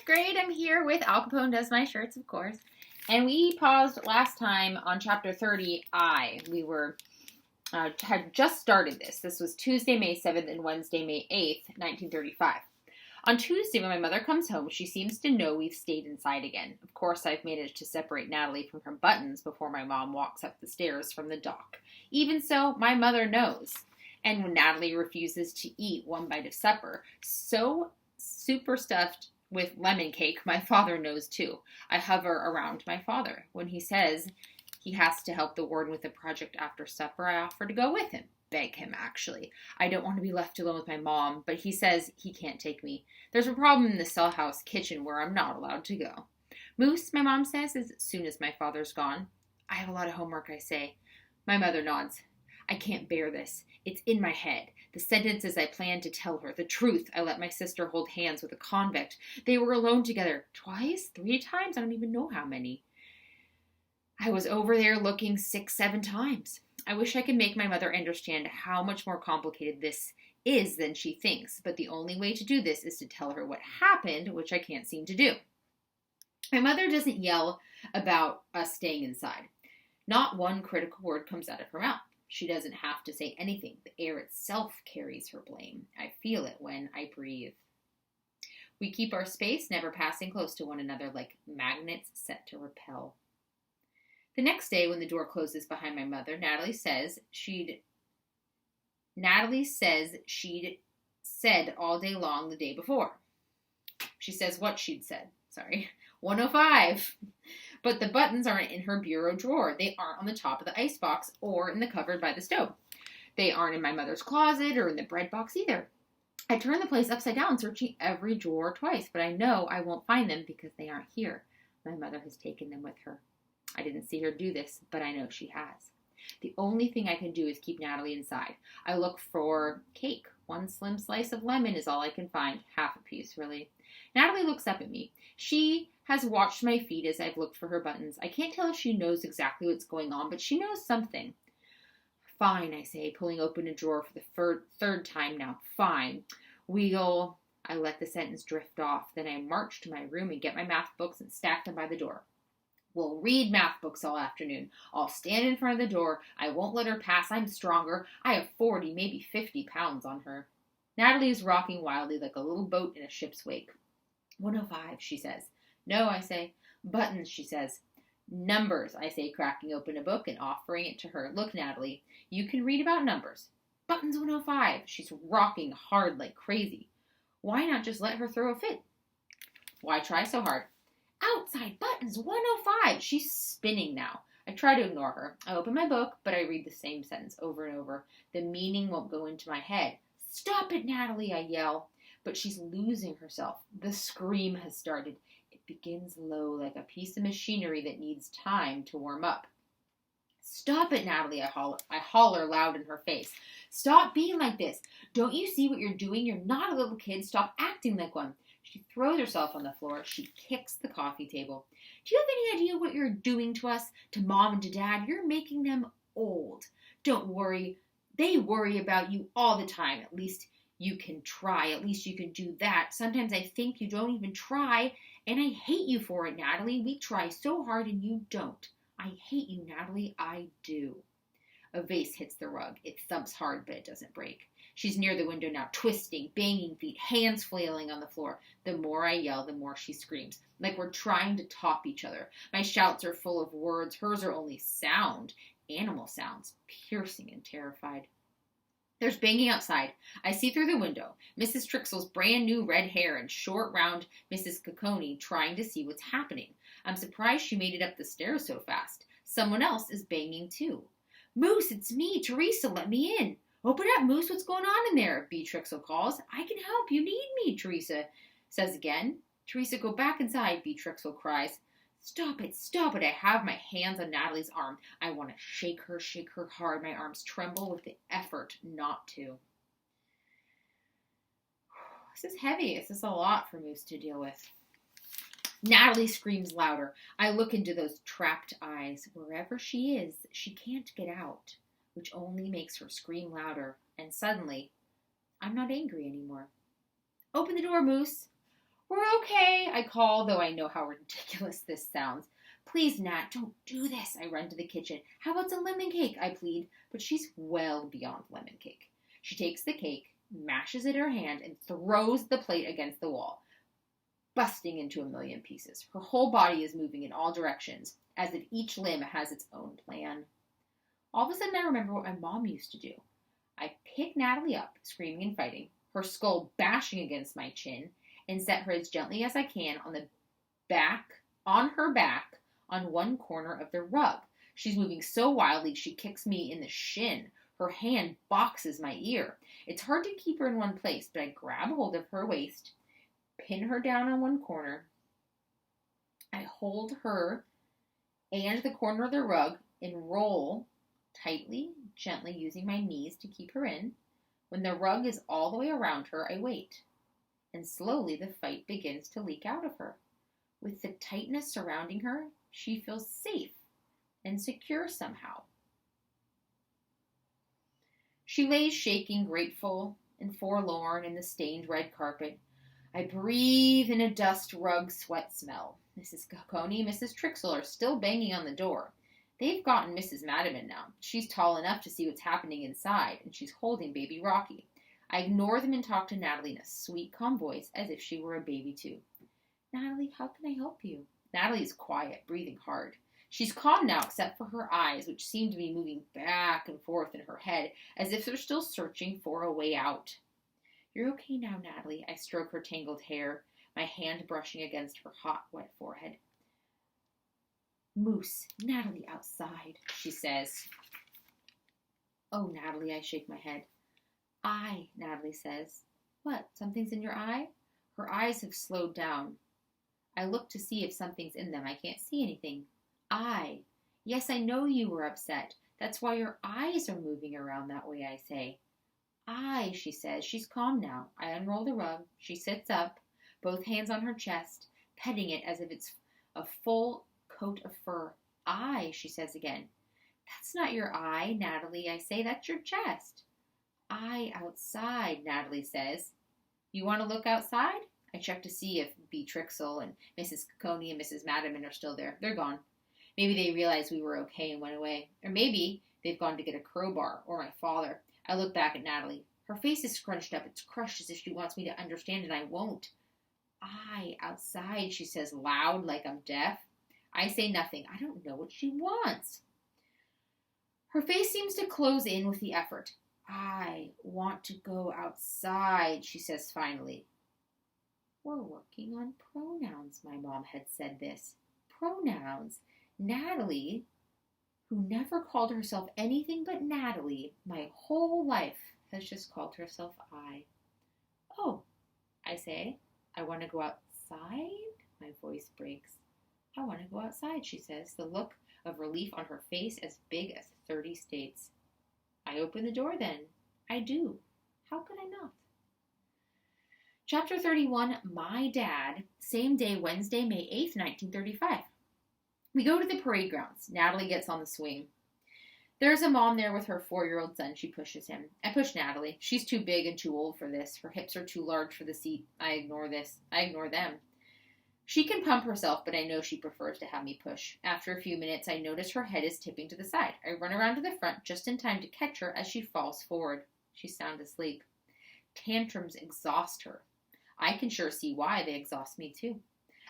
great. I'm here with Al Capone Does My Shirts, of course. And we paused last time on chapter 30, We had just started this. This was Tuesday, May 7th and Wednesday, May 8th, 1935. On Tuesday, when my mother comes home, she seems to know we've stayed inside again. Of course, I've managed to separate Natalie from her buttons before my mom walks up the stairs from the dock. Even so, my mother knows. And when Natalie refuses to eat one bite of supper, so super stuffed with lemon cake, my father knows too. I hover around my father. When he says he has to help the warden with a project after supper, I offer to go with him. Beg him, actually. I don't want to be left alone with my mom, but he says he can't take me. There's a problem in the cell house kitchen where I'm not allowed to go. Moose, my mom says, as soon as my father's gone. I have a lot of homework, I say. My mother nods. I can't bear this. It's in my head. The sentences I planned to tell her. The truth. I let my sister hold hands with a convict. They were alone together. Twice? 3 times? I don't even know how many. I was over there looking 6, 7 times. I wish I could make my mother understand how much more complicated this is than she thinks, but the only way to do this is to tell her what happened, which I can't seem to do. My mother doesn't yell about us staying inside. Not one critical word comes out of her mouth. She doesn't have to say anything. The air itself carries her blame. I feel it when I breathe. We keep our space, never passing close to one another like magnets set to repel. The next day, when the door closes behind my mother, Natalie says she'd said all day long the day before. She says what she'd said. 105. But the buttons aren't in her bureau drawer. They aren't on the top of the icebox or in the cupboard by the stove. They aren't in my mother's closet or in the bread box either. I turn the place upside down, searching every drawer twice, but I know I won't find them because they aren't here. My mother has taken them with her. I didn't see her do this, but I know she has. The only thing I can do is keep Natalie inside. I look for cake. 1 slim slice of lemon is all I can find. Half a piece, really. Natalie looks up at me. She has watched my feet as I've looked for her buttons. I can't tell if she knows exactly what's going on, but she knows something. Fine, I say, pulling open a drawer for the third time now. Fine. I let the sentence drift off. Then I march to my room and get my math books and stack them by the door. We'll read math books all afternoon. I'll stand in front of the door. I won't let her pass. I'm stronger. I have 40, maybe 50 pounds on her. Natalie is rocking wildly like a little boat in a ship's wake. 105, she says. No, I say. Buttons, she says. Numbers, I say, cracking open a book and offering it to her. Look, Natalie, you can read about numbers. Buttons 105. She's rocking hard like crazy. Why not just let her throw a fit? Why try so hard? Outside buttons 105. She's spinning now. I try to ignore her. I open my book, but I read the same sentence over and over. The meaning won't go into my head. Stop it, Natalie, I yell. But she's losing herself. The scream has started. It begins low, like a piece of machinery that needs time to warm up. Stop it, Natalie, I holler loud in her face. Stop being like this. Don't you see what you're doing? You're not a little kid. Stop acting like one. She throws herself on the floor. She kicks the coffee table. Do you have any idea what you're doing to us, to Mom and to Dad? You're making them old. Don't worry. They worry about you all the time. At least you can try. At least you can do that. Sometimes I think you don't even try, and I hate you for it, Natalie. We try so hard and you don't. I hate you, Natalie. I do. A vase hits the rug. It thumps hard, but it doesn't break. She's near the window now, twisting, banging feet, hands flailing on the floor. The more I yell, the more she screams, like we're trying to top each other. My shouts are full of words. Hers are only sound, animal sounds, piercing and terrified. There's banging outside. I see through the window Mrs. Trixle's brand new red hair and short, round Mrs. Capone trying to see what's happening. I'm surprised she made it up the stairs so fast. Someone else is banging too. Moose, it's me, Teresa, let me in. Open up, Moose, what's going on in there? B. Trixle calls. I can help, you need me, Teresa says again. Teresa, go back inside, B. Trixle cries. Stop it, I have my hands on Natalie's arm. I want to shake her hard. My arms tremble with the effort not to. This is heavy. This is a lot for Moose to deal with. Natalie screams louder. I look into those trapped eyes. Wherever she is, she can't get out, which only makes her scream louder. And suddenly, I'm not angry anymore. Open the door, Moose. We're Okay, I call, though I know how ridiculous this sounds. Please, Nat, don't do this. I run to the kitchen. How about some lemon cake? I plead, but she's well beyond lemon cake. She takes the cake, mashes it in her hand, and throws the plate against the wall, busting into a million pieces. Her whole body is moving in all directions, as if each limb has its own plan. All of a sudden, I remember what my mom used to do. I pick Natalie up, screaming and fighting, her skull bashing against my chin, and set her as gently as I can on her back, on one corner of the rug. She's moving so wildly, she kicks me in the shin. Her hand boxes my ear. It's hard to keep her in one place, but I grab hold of her waist, pin her down on one corner. I hold her and the corner of the rug and roll tightly, gently, using my knees to keep her in. When the rug is all the way around her, I wait, and slowly the fight begins to leak out of her. With the tightness surrounding her, she feels safe and secure somehow. She lays shaking, grateful and forlorn in the stained red carpet. I breathe in a dust rug sweat smell. Mrs. Capone and Mrs. Trixel are still banging on the door. They've gotten Mrs. Madiman now. She's tall enough to see what's happening inside, and she's holding baby Rocky. I ignore them and talk to Natalie in a sweet, calm voice, as if she were a baby too. Natalie, how can I help you? Natalie is quiet, breathing hard. She's calm now except for her eyes, which seem to be moving back and forth in her head, as if they're still searching for a way out. You're okay now, Natalie. I stroke her tangled hair, my hand brushing against her hot, wet forehead. Moose, Natalie outside, she says. Oh, Natalie, I shake my head. Eye, Natalie says. What, something's in your eye? Her eyes have slowed down. I look to see if something's in them. I can't see anything. Eye. Yes, I know you were upset. That's why your eyes are moving around that way, I say. Eye, she says. She's calm now. I unroll the rug. She sits up, both hands on her chest, petting it as if it's a full coat of fur. Eye, she says again. That's not your eye, Natalie, I say. That's your chest. Eye outside, Natalie says. You want to look outside? I check to see if B. Trixel and Mrs. Coney and Mrs. Madiman are still there. They're gone. Maybe they realized we were okay and went away. Or maybe they've gone to get a crowbar, or my father. I look back at Natalie. Her face is scrunched up. It's crushed as if she wants me to understand, and I won't. Eye outside, she says loud, like I'm deaf. I say nothing. I don't know what she wants. Her face seems to close in with the effort. I want to go outside, she says finally. We're working on pronouns, my mom had said this. Pronouns. Natalie, who never called herself anything but Natalie my whole life, has just called herself I. Oh, I say, I want to go outside? My voice breaks. I want to go outside, she says, the look of relief on her face as big as 30 states. I open the door then. I do. How could I not? Chapter 31, My Dad, same day, Wednesday, May 8th, 1935. We go to the parade grounds. Natalie gets on the swing. There's a mom there with her 4-year-old son. She pushes him. I push Natalie. She's too big and too old for this. Her hips are too large for the seat. I ignore this. I ignore them. She can pump herself, but I know she prefers to have me push. After a few minutes, I notice her head is tipping to the side. I run around to the front just in time to catch her as she falls forward. She's sound asleep. Tantrums exhaust her. I can sure see why they exhaust me, too.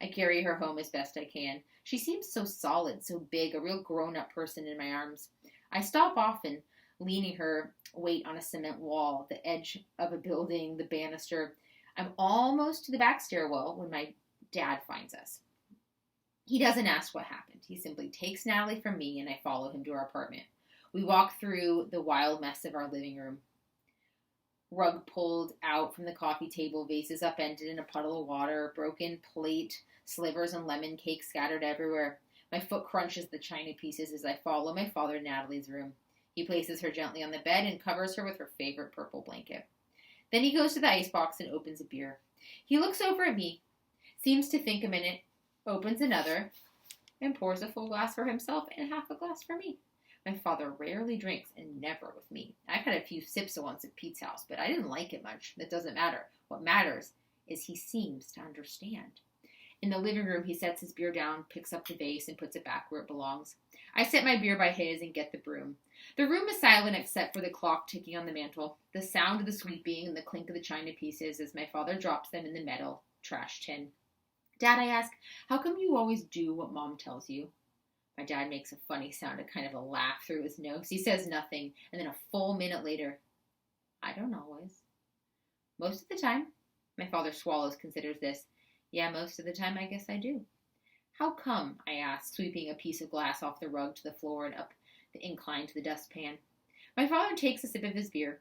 I carry her home as best I can. She seems so solid, so big, a real grown-up person in my arms. I stop often, leaning her weight on a cement wall, the edge of a building, the banister. I'm almost to the back stairwell when my dad finds us. He doesn't ask what happened. He simply takes Natalie from me, and I follow him to our apartment. We walk through the wild mess of our living room. Rug pulled out from the coffee table, vases upended in a puddle of water, broken plate, slivers and lemon cake scattered everywhere. My foot crunches the china pieces as I follow my father to Natalie's room. He places her gently on the bed and covers her with her favorite purple blanket. Then he goes to the icebox and opens a beer. He looks over at me, seems to think a minute, opens another, and pours a full glass for himself and half a glass for me. My father rarely drinks, and never with me. I've had a few sips once at Pete's house, but I didn't like it much. That doesn't matter. What matters is he seems to understand. In the living room, he sets his beer down, picks up the vase, and puts it back where it belongs. I set my beer by his and get the broom. The room is silent except for the clock ticking on the mantel, the sound of the sweeping, and the clink of the china pieces as my father drops them in the metal trash tin. Dad, I ask, how come you always do what Mom tells you? My dad makes a funny sound, a kind of a laugh through his nose. He says nothing, and then a full minute later, I don't always. Most of the time. My father swallows, considers this. Yeah, most of the time, I guess I do. How come? I ask, sweeping a piece of glass off the rug to the floor and up the incline to the dustpan. My father takes a sip of his beer.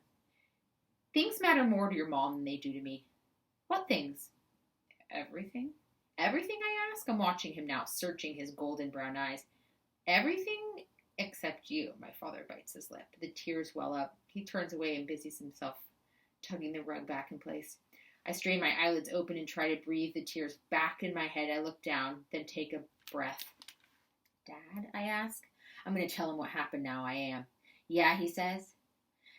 Things matter more to your mom than they do to me. What things? Everything. Everything, I ask? I'm watching him now, searching his golden brown eyes. Everything except you. My father bites his lip. The tears well up. He turns away and busies himself tugging the rug back in place. I strain my eyelids open and try to breathe the tears back in my head. I look down, then take a breath. Dad, I ask. I'm going to tell him what happened now. I am. Yeah, he says.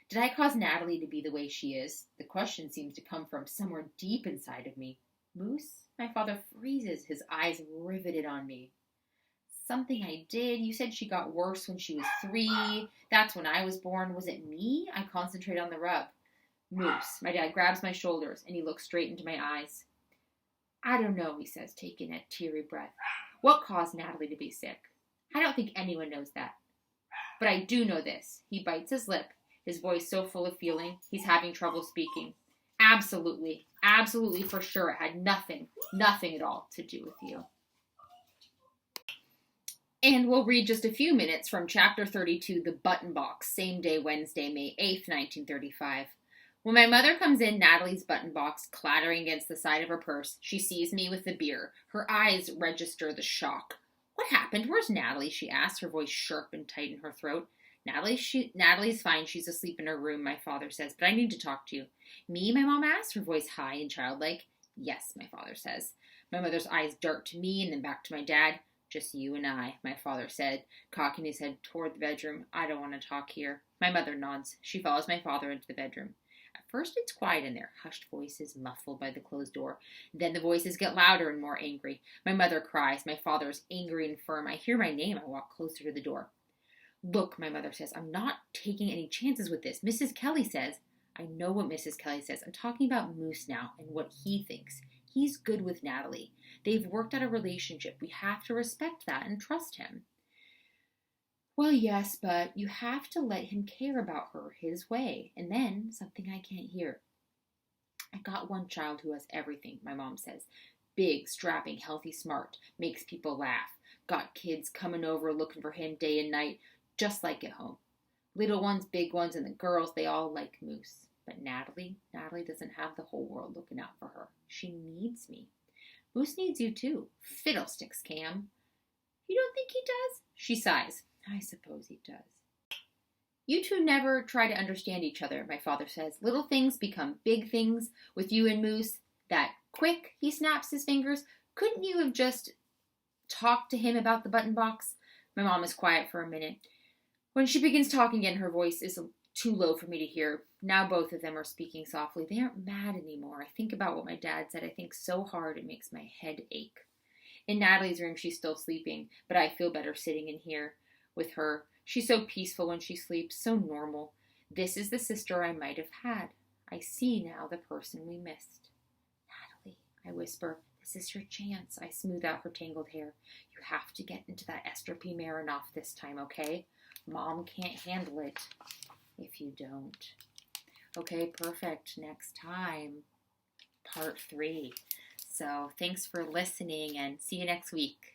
Did I cause Natalie to be the way she is? The question seems to come from somewhere deep inside of me. Moose? My father freezes, his eyes riveted on me. Something I did. You said she got worse when she was 3. That's when I was born. Was it me? I concentrate on the rub. Moose. My dad grabs my shoulders and he looks straight into my eyes. I don't know, he says, taking a teary breath. What caused Natalie to be sick? I don't think anyone knows that. But I do know this. He bites his lip, his voice so full of feeling, he's having trouble speaking. Absolutely, absolutely for sure it had nothing at all to do with you. And we'll read just a few minutes from Chapter 32, The Button Box, same day, Wednesday, May 8th, 1935. When my mother comes in, Natalie's button box clattering against the side of her purse, she sees me with the beer. Her eyes register the shock. What happened? Where's Natalie? She asks, her voice sharp and tight in her throat. Natalie's fine. She's asleep in her room, my father says, but I need to talk to you. Me? My mom asks, her voice high and childlike. Yes, my father says. My mother's eyes dart to me and then back to my dad. Just you and I, my father said, cocking his head toward the bedroom. I don't want to talk here. My mother nods. She follows my father into the bedroom. At first it's quiet in there, hushed voices muffled by the closed door. Then the voices get louder and more angry. My mother cries. My father is angry and firm. I hear my name. I walk closer to the door. Look, my mother says, I'm not taking any chances with this. Mrs. Kelly says. I know what Mrs. Kelly says. I'm talking about Moose now and what he thinks. He's good with Natalie. They've worked out a relationship. We have to respect that and trust him. Well, yes, but you have to let him care about her his way. And then, something I can't hear. I got one child who has everything, my mom says. Big, strapping, healthy, smart. Makes people laugh. Got kids coming over looking for him day and night, just like at home. Little ones, big ones, and the girls, they all like Moose. But Natalie doesn't have the whole world looking out for her. She needs me. Moose needs you too. Fiddlesticks, Cam. You don't think he does? She sighs. I suppose he does. You two never try to understand each other, my father says. Little things become big things with you and Moose. That quick, he snaps his fingers. Couldn't you have just talked to him about the button box? My mom is quiet for a minute. When she begins talking again, her voice is too low for me to hear. Now both of them are speaking softly. They aren't mad anymore. I think about what my dad said. I think so hard it makes my head ache. In Natalie's room, she's still sleeping, but I feel better sitting in here with her. She's so peaceful when she sleeps, so normal. This is the sister I might have had. I see now the person we missed. Natalie, I whisper, this is your chance. I smooth out her tangled hair. You have to get into that Esther P. Marinoff this time, okay? Mom can't handle it if you don't. Okay, perfect. Next time, part 3. So thanks for listening and see you next week.